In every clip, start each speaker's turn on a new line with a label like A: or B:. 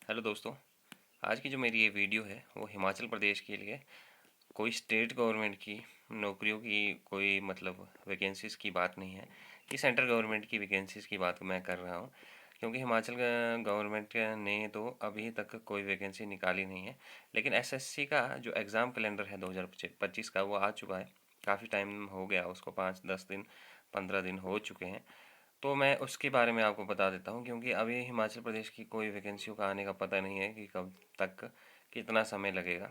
A: Hello दोस्तों। आज की जो मेरी ये वीडियो है वो हिमाचल प्रदेश के लिए कोई स्टेट गवर्नमेंट की नौकरियों की कोई मतलब वैकेंसीज़ की बात नहीं है। ये सेंट्रल गवर्नमेंट की वैकेंसीज़ की बात मैं कर रहा हूँ, क्योंकि हिमाचल गवर्नमेंट ने तो अभी तक कोई वैकेंसी निकाली नहीं है। लेकिन एसएससी का जो एग्ज़ाम कैलेंडर है 2025 का वो आ चुका है। काफ़ी टाइम हो गया उसको, 5-10 दिन 15 दिन हो चुके हैं। तो मैं उसके बारे में आपको बता देता हूँ, क्योंकि अभी हिमाचल प्रदेश की कोई वैकेंसियों का आने का पता नहीं है कि कब तक कितना समय लगेगा।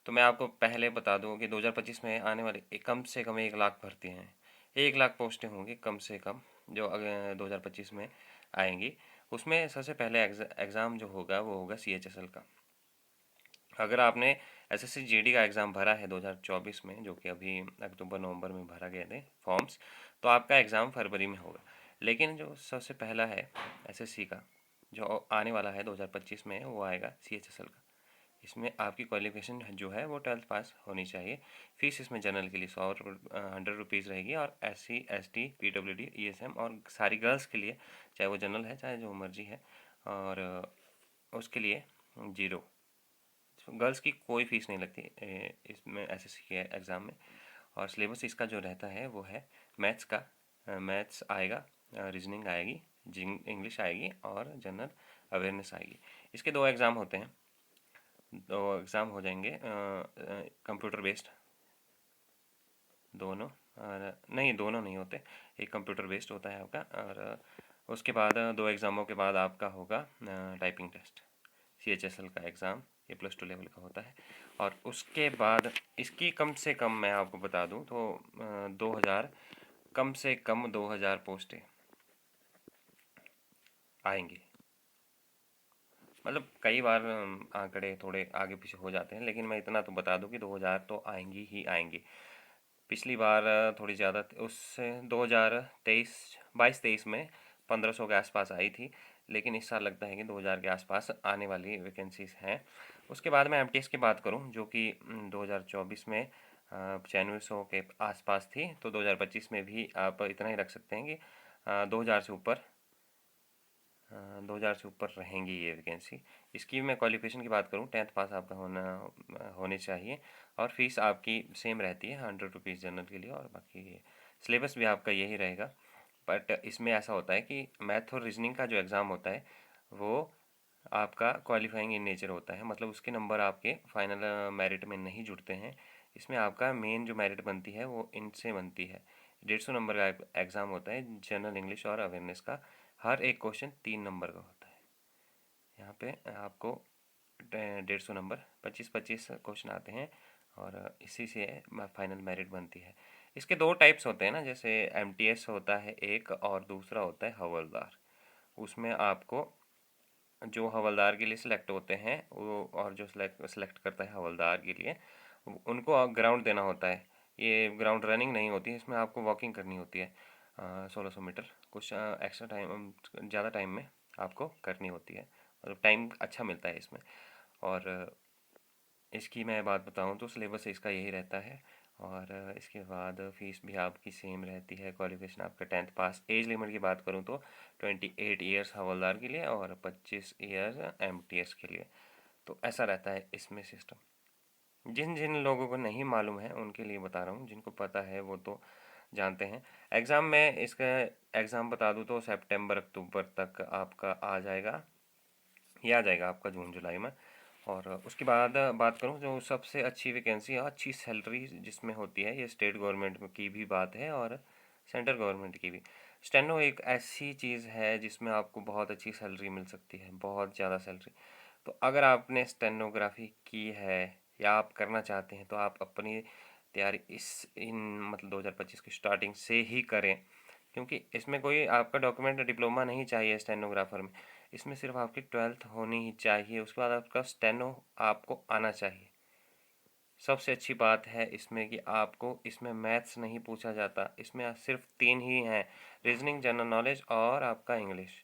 A: तो मैं आपको पहले बता दूँ कि 2025 में आने वाली कम से कम 1 लाख भर्ती हैं। 1 लाख पोस्टें होंगी कम से कम, जो अगर 2025 में आएंगी। उसमें सबसे पहले एग्ज़ाम जो होगा वो होगा CHSL का। अगर आपने एसएससी जीडी का एग्ज़ाम भरा है 2024 में, जो कि अभी अक्टूबर नवंबर में भरा गए थे फॉर्म्स, तो आपका एग्ज़ाम फरवरी में होगा। लेकिन जो सबसे पहला है एसएससी का, जो आने वाला है 2025 में, वो आएगा CHSL का। इसमें आपकी क्वालिफिकेशन जो है वो 12th पास होनी चाहिए। फीस इसमें जनरल के लिए 100 रुपीज़ रहेगी, और SC ST PWD ESM और सारी गर्ल्स के लिए, चाहे वो जनरल है चाहे जो मर्जी है, और उसके लिए 0। गर्ल्स की कोई फीस नहीं लगती इसमें एसएससी के एग्ज़ाम में। और सिलेबस इसका जो रहता है वो है मैथ्स का। मैथ्स आएगा, रीजनिंग आएगी, इंग्लिश आएगी और जनरल अवेयरनेस आएगी। इसके 2 एग्ज़ाम होते हैं। 2 एग्ज़ाम हो जाएंगे कंप्यूटर बेस्ड दोनों। और नहीं, दोनों नहीं होते, एक कंप्यूटर बेस्ड होता है आपका। और उसके बाद 2 एग्ज़ामों के बाद आपका होगा टाइपिंग टेस्ट। CHSL का एग्ज़ाम ये +2 लेवल का होता है। और उसके बाद इसकी कम से कम मैं आपको बता दूं तो 2000, कम से कम 2000 पोस्टें आएंगी। मतलब कई बार आंकड़े थोड़े आगे पीछे हो जाते हैं, लेकिन मैं इतना तो बता दूं कि 2000 तो आएंगी ही आएंगी। पिछली बार थोड़ी ज़्यादा उससे 2023 22-23 में 1500 के आसपास आई थी। लेकिन इस साल लगता है कि 2000 के आसपास आने वाली वैकेंसीज हैं। उसके बाद मैं एमटीएस की बात करूं, जो कि 2024 में 9500 के आसपास थी, तो 2025 में भी आप इतना ही रख सकते हैं कि 2000 से ऊपर 2000 से ऊपर रहेंगी ये वैकेंसी। इसकी मैं क्वालिफिकेशन की बात करूँ, 10th पास आपका होने चाहिए। और फीस आपकी सेम रहती है, 100 रुपीज़ जनरल के लिए, और बाकी सिलेबस भी आपका यही रहेगा। बट इसमें ऐसा होता है कि मैथ और रीजनिंग का जो एग्ज़ाम होता है वो आपका क्वालिफाइंग इन नेचर होता है। मतलब उसके नंबर आपके फाइनल मेरिट में नहीं जुड़ते हैं। इसमें आपका मेन जो मेरिट बनती है वो इनसे बनती है। 150 नंबर का एग्ज़ाम होता है, जनरल इंग्लिश और अवेयरनेस का। हर एक क्वेश्चन 3 नंबर का होता है। यहाँ पे आपको 150 नंबर 25-25 क्वेश्चन आते हैं, और इसी से फाइनल मेरिट बनती है। इसके 2 टाइप्स होते हैं ना, जैसे एमटीएस होता है एक, और दूसरा होता है हवलदार। उसमें आपको जो हवलदार के लिए सिलेक्ट होते हैं वो, और जो सिलेक्ट करता है हवलदार के लिए, उनको ग्राउंड देना होता है। ये ग्राउंड रनिंग नहीं होती है, इसमें आपको वॉकिंग करनी होती है 1600 मीटर। कुछ एक्स्ट्रा टाइम, ज़्यादा टाइम में आपको करनी होती है, मतलब टाइम अच्छा मिलता है इसमें। और इसकी मैं बात बताऊं तो सिलेबस इसका यही रहता है। और इसके बाद फीस भी आपकी सेम रहती है। क्वालिफिकेशन आपका 10th पास। एज लिमिट की बात करूं तो 28 ईयर्स हवलदार के लिए और 25 ईयर्स एमटीएस के लिए। तो ऐसा रहता है इसमें सिस्टम। जिन जिन लोगों को नहीं मालूम है उनके लिए बता रहा हूँ, जिनको पता है वो तो जानते हैं। एग्ज़ाम में इसका एग्ज़ाम बता दूँ तो सितंबर अक्टूबर तक आपका आ जाएगा, ये आ जाएगा आपका जून जुलाई में। और उसके बाद बात करूँ जो सबसे अच्छी वैकेंसी और अच्छी सैलरी जिसमें होती है, ये स्टेट गवर्नमेंट की भी बात है और सेंट्रल गवर्नमेंट की भी। स्टेनो एक ऐसी चीज़ है जिसमें आपको बहुत अच्छी सैलरी मिल सकती है, बहुत ज़्यादा सैलरी। तो अगर आपने स्टेनोग्राफी की है या आप करना चाहते हैं, तो आप अपनी तैयारी इस इन मतलब 2025 की स्टार्टिंग से ही करें, क्योंकि इसमें कोई आपका डॉक्यूमेंट डिप्लोमा नहीं चाहिए स्टेनोग्राफर में। इसमें सिर्फ आपकी 12th होनी ही चाहिए, उसके बाद आपका स्टेनो आपको आना चाहिए। सबसे अच्छी बात है इसमें कि आपको इसमें मैथ्स नहीं पूछा जाता, इसमें सिर्फ 3 ही हैं, रीजनिंग, जनरल नॉलेज और आपका इंग्लिश।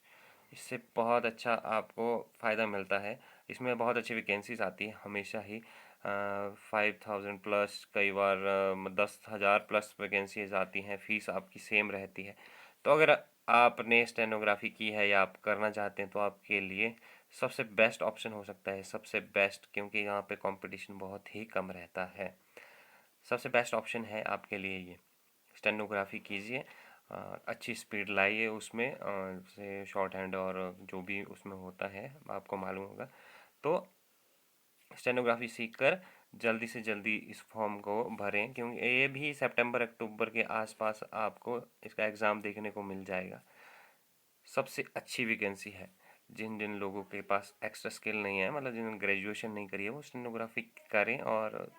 A: इससे बहुत अच्छा आपको फ़ायदा मिलता है। इसमें बहुत अच्छी वैकेंसीज आती है हमेशा ही, 5000 प्लस, कई बार 10,000 प्लस वैकेंसीज आती हैं। फ़ीस आपकी सेम रहती है। तो अगर आपने स्टेनोग्राफी की है या आप करना चाहते हैं तो आपके लिए सबसे बेस्ट ऑप्शन हो सकता है, सबसे बेस्ट, क्योंकि यहाँ पे कंपटीशन बहुत ही कम रहता है। सबसे बेस्ट ऑप्शन है आपके लिए ये, स्टेनोग्राफी कीजिए, अच्छी स्पीड लाइए उसमें, जैसे शॉर्ट हैंड और जो भी उसमें होता है आपको मालूम होगा। तो स्टेनोग्राफी सीखकर जल्दी से जल्दी इस फॉर्म को भरें, क्योंकि ये भी सितंबर अक्टूबर के आसपास आपको इसका एग्ज़ाम देखने को मिल जाएगा। सबसे अच्छी वैकेंसी है। जिन जिन लोगों के पास एक्स्ट्रा स्किल नहीं है, मतलब जिन्होंने ग्रेजुएशन नहीं करी है, वो स्टेनोग्राफी करें और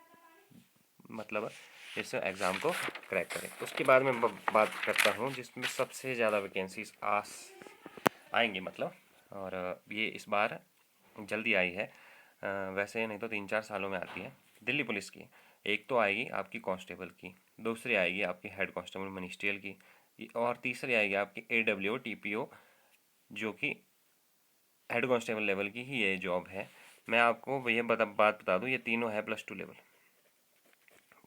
A: मतलब इस एग्ज़ाम को क्रैक करें। उसके बाद मैं बात करता हूँ जिसमें सबसे ज़्यादा वैकेंसीज आएंगी, मतलब, और ये इस बार जल्दी आई है, वैसे नहीं तो 3-4 सालों में आती है। दिल्ली पुलिस की एक तो आएगी आपकी कांस्टेबल की, दूसरी आएगी आपकी हेड कांस्टेबल मिनिस्ट्रियल की, और तीसरी आएगी आपकी AWO TPO, जो कि हेड कांस्टेबल लेवल की ही ये जॉब है। मैं आपको ये बात बता दूँ, ये तीनों है +2 लेवल,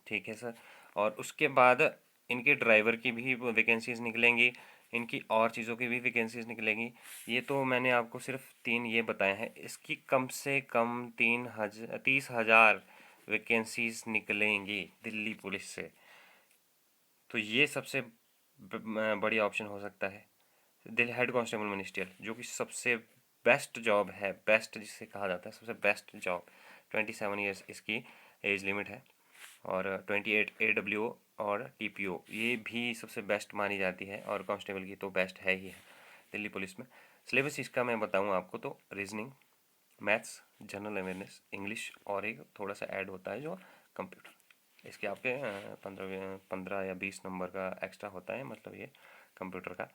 A: ठीक है सर। और उसके बाद इनके ड्राइवर की भी वैकेंसीज निकलेंगी, इनकी और चीज़ों की भी वैकेंसीज निकलेंगी। ये तो मैंने आपको सिर्फ 3 ये बताए हैं, इसकी कम से कम 30,000 वैकेंसीज निकलेंगी दिल्ली पुलिस से। तो ये सबसे बढ़िया ऑप्शन हो सकता है। दिल्ली हेड कांस्टेबल मिनिस्ट्रियल, जो कि सबसे बेस्ट जॉब है, बेस्ट जिसे कहा जाता है, सबसे बेस्ट जॉब। 27 ईयर्स इसकी एज लिमिट है, और 28 AWO और TPO ये भी सबसे बेस्ट मानी जाती है, और कांस्टेबल की तो बेस्ट है ही है दिल्ली पुलिस में। सिलेबस इसका मैं बताऊं आपको तो reasoning, maths, general awareness, English, और एक थोड़ा सा ऐड होता है जो कंप्यूटर। इसके आपके 15 या 20 नंबर का एक्स्ट्रा होता है, मतलब ये कंप्यूटर का।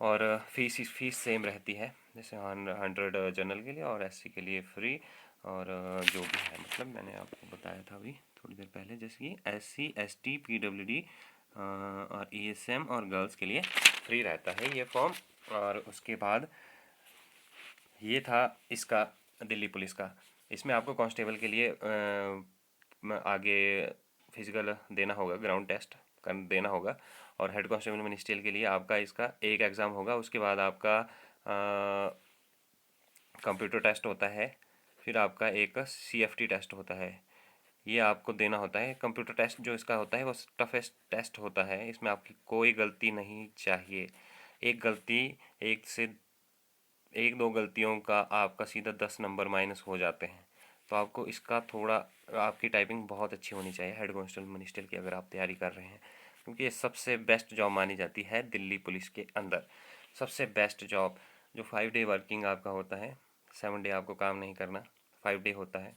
A: और फीस सेम रहती है, जैसे 100 जनरल के लिए और SC के लिए फ्री, और जो भी है, मतलब मैंने आपको बताया था अभी थोड़ी देर पहले, जैसे कि SC ST PWD और ESM और गर्ल्स के लिए फ्री रहता है ये फॉर्म। और उसके बाद ये था इसका दिल्ली पुलिस का। इसमें आपको कांस्टेबल के लिए आगे फिजिकल देना होगा, ग्राउंड टेस्ट देना होगा, और हेड कांस्टेबल मिनिस्ट्रियल के लिए आपका इसका एक एग्ज़ाम होगा। उसके बाद आपका कंप्यूटर टेस्ट होता है, फिर आपका एक CFT टेस्ट होता है, ये आपको देना होता है। कंप्यूटर टेस्ट जो इसका होता है वो टफेस्ट टेस्ट होता है, इसमें आपकी कोई गलती नहीं चाहिए। एक गलती, एक दो गलतियों का आपका सीधा 10 नंबर माइनस हो जाते हैं। तो आपको इसका थोड़ा, आपकी टाइपिंग बहुत अच्छी होनी चाहिए हेड कांस्टेबल मिनिस्ट्रियल की, अगर आप तैयारी कर रहे हैं, क्योंकि ये सबसे बेस्ट जॉब मानी जाती है दिल्ली पुलिस के अंदर। सबसे बेस्ट जॉब, जो 5 डे वर्किंग आपका होता है, 7 डे आपको काम नहीं करना, 5 डे होता है,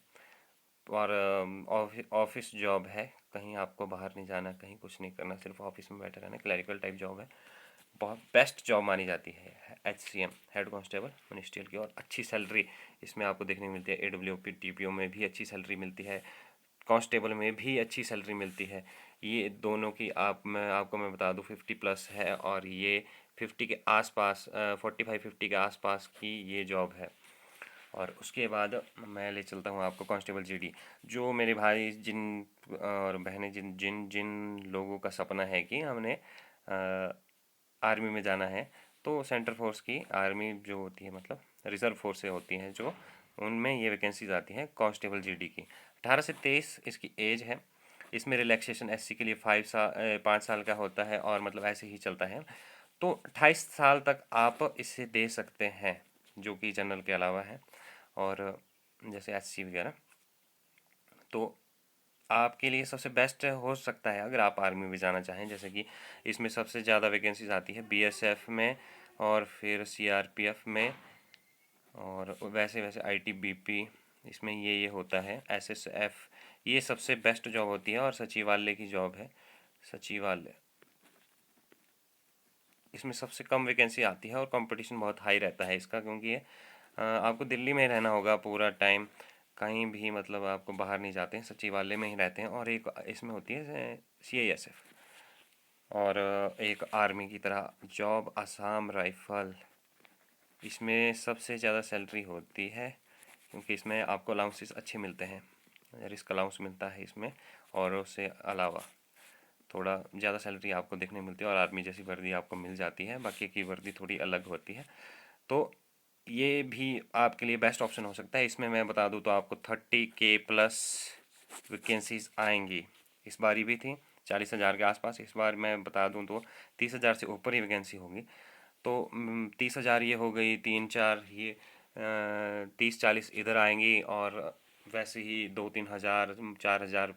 A: और ऑफिस जॉब है, कहीं आपको बाहर नहीं जाना, कहीं कुछ नहीं करना, सिर्फ ऑफिस में बैठे रहना, क्लरिकल टाइप जॉब है। बहुत बेस्ट जॉब मानी जाती है HCM हेड कांस्टेबल मिनिस्ट्रियल की, और अच्छी सैलरी इसमें आपको देखने को मिलती है। AWO TPO में भी अच्छी सैलरी मिलती है, कांस्टेबल में भी अच्छी सैलरी मिलती है। ये दोनों की मैं बता दूं 50+ है, और ये 50 के आसपास, 45-50 के आसपास की ये जॉब है। और उसके बाद मैं ले चलता हूँ आपको कांस्टेबल GD, जो मेरे भाई जिन और बहनें जिन जिन जिन लोगों का सपना है कि हमने आर्मी में जाना है, तो सेंट्रल फोर्स की आर्मी जो होती है, मतलब रिज़र्व फोर्स से होती हैं जो, उनमें ये वैकेंसीज आती हैं कांस्टेबल GD की। 18 से 23 इसकी एज है। इसमें रिलैक्सेशन SC के लिए 5 साल का होता है, और मतलब ऐसे ही चलता है। तो 28 साल तक आप इसे दे सकते हैं, जो कि जनरल के अलावा है, और जैसे SC वगैरह। तो आपके लिए सबसे बेस्ट हो सकता है अगर आप आर्मी में जाना चाहें, जैसे कि इसमें सबसे ज़्यादा वैकेंसीज आती है BSF में, और फिर CRPF में, और वैसे वैसे ITBP, इसमें ये होता है SSF। ये सबसे बेस्ट जॉब होती है, और सचिवालय की जॉब है, सचिवालय, इसमें सबसे कम वैकेंसी आती है, और कंपटीशन बहुत हाई रहता है इसका, क्योंकि ये आपको दिल्ली में ही रहना होगा पूरा टाइम, कहीं भी मतलब आपको बाहर नहीं जाते हैं, सचिवालय में ही रहते हैं। और एक इसमें होती है CISF, और एक आर्मी की तरह जॉब आसाम राइफल, इसमें सबसे ज़्यादा सैलरी होती है, क्योंकि इसमें आपको अलाउंसेस अच्छे मिलते हैं, रिस्क अलाउंस मिलता है इसमें, और उससे अलावा थोड़ा ज़्यादा सैलरी आपको देखने मिलती है और आर्मी जैसी वर्दी आपको मिल जाती है, बाकी की वर्दी थोड़ी अलग होती है। तो ये भी आपके लिए बेस्ट ऑप्शन हो सकता है। इसमें मैं बता दूं तो आपको 30K प्लस वैकेंसीज आएंगी। इस बार भी थी 40,000 के आसपास, इस बार मैं बता दूं तो 30,000 से ऊपर ही वैकेंसी होगी। तो 30,000 ये हो गई, 3-4 ये 30-40 इधर आएंगी, और वैसे ही 2-3 हज़ार 4,000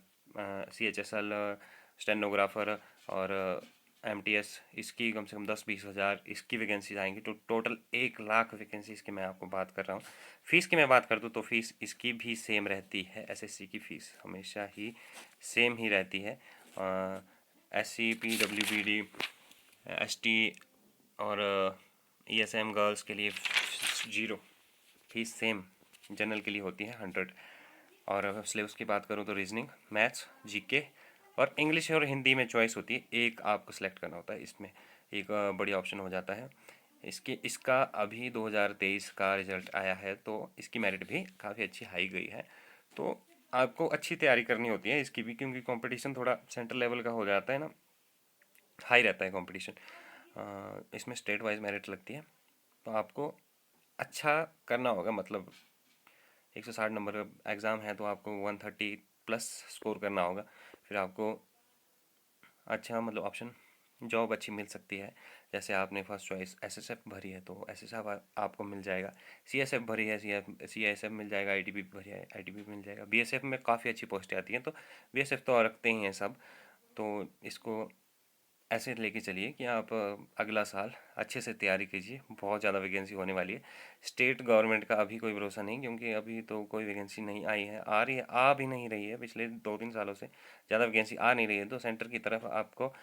A: CHSL स्टेनोग्राफर और MTS, इसकी कम से कम 10-20 हज़ार इसकी वैकेंसीज आएंगी। तो टोटल 1 लाख वैकेंसीज की मैं आपको बात कर रहा हूँ। फ़ीस की मैं बात कर दूँ तो फीस इसकी भी सेम रहती है। SSC की फ़ीस हमेशा ही सेम ही रहती है। SC PWBD ST और ESM गर्ल्स के लिए 0 फीस सेम जनरल के लिए होती है 100। और सिलेबस की बात करूँ तो रीजनिंग, मैथ्स, GK और इंग्लिश और हिंदी में चॉइस होती है। एक आपको सेलेक्ट करना होता है, इसमें एक बड़ी ऑप्शन हो जाता है। इसका अभी 2023 का रिजल्ट आया है, तो इसकी मेरिट भी काफ़ी अच्छी हाई गई है। तो आपको अच्छी तैयारी करनी होती है इसकी भी, क्योंकि कंपटीशन थोड़ा सेंट्रल लेवल का हो जाता है ना, हाई रहता है कंपटीशन। इसमें स्टेट वाइज मेरिट लगती है, तो आपको अच्छा करना होगा। मतलब 160 नंबर का एग्ज़ाम है तो आपको 130 प्लस स्कोर करना होगा, फिर आपको अच्छा मतलब ऑप्शन जॉब अच्छी मिल सकती है। जैसे आपने फर्स्ट चॉइस SSF भरी है तो SSF आपको मिल जाएगा, CSF भरी है CSF मिल जाएगा, ITBP भरी है ITBP मिल जाएगा। BSF में काफ़ी अच्छी पोस्टें आती हैं, तो BSF तो रखते ही हैं सब। तो इसको ऐसे लेके चलिए कि आप अगला साल अच्छे से तैयारी कीजिए, बहुत ज़्यादा वैकेंसी होने वाली है। स्टेट गवर्नमेंट का अभी कोई भरोसा नहीं, क्योंकि अभी तो कोई वैकेंसी नहीं आई है, आ रही है, आ भी नहीं रही है। पिछले 2-3 सालों से ज़्यादा वैकेंसी आ नहीं रही है। तो सेंटर की तरफ आपको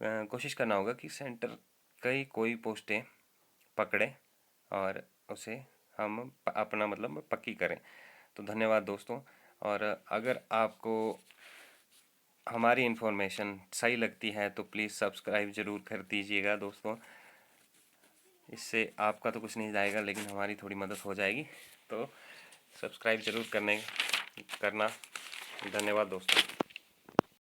A: कोशिश करना होगा कि सेंटर कई कोई पोस्टें पकड़े और उसे हम अपना मतलब पक्की करें। तो धन्यवाद दोस्तों। और अगर आपको हमारी इन्फॉर्मेशन सही लगती है तो प्लीज़ सब्सक्राइब ज़रूर कर दीजिएगा दोस्तों। इससे आपका तो कुछ नहीं जाएगा, लेकिन हमारी थोड़ी मदद हो जाएगी। तो सब्सक्राइब ज़रूर करना। धन्यवाद दोस्तों।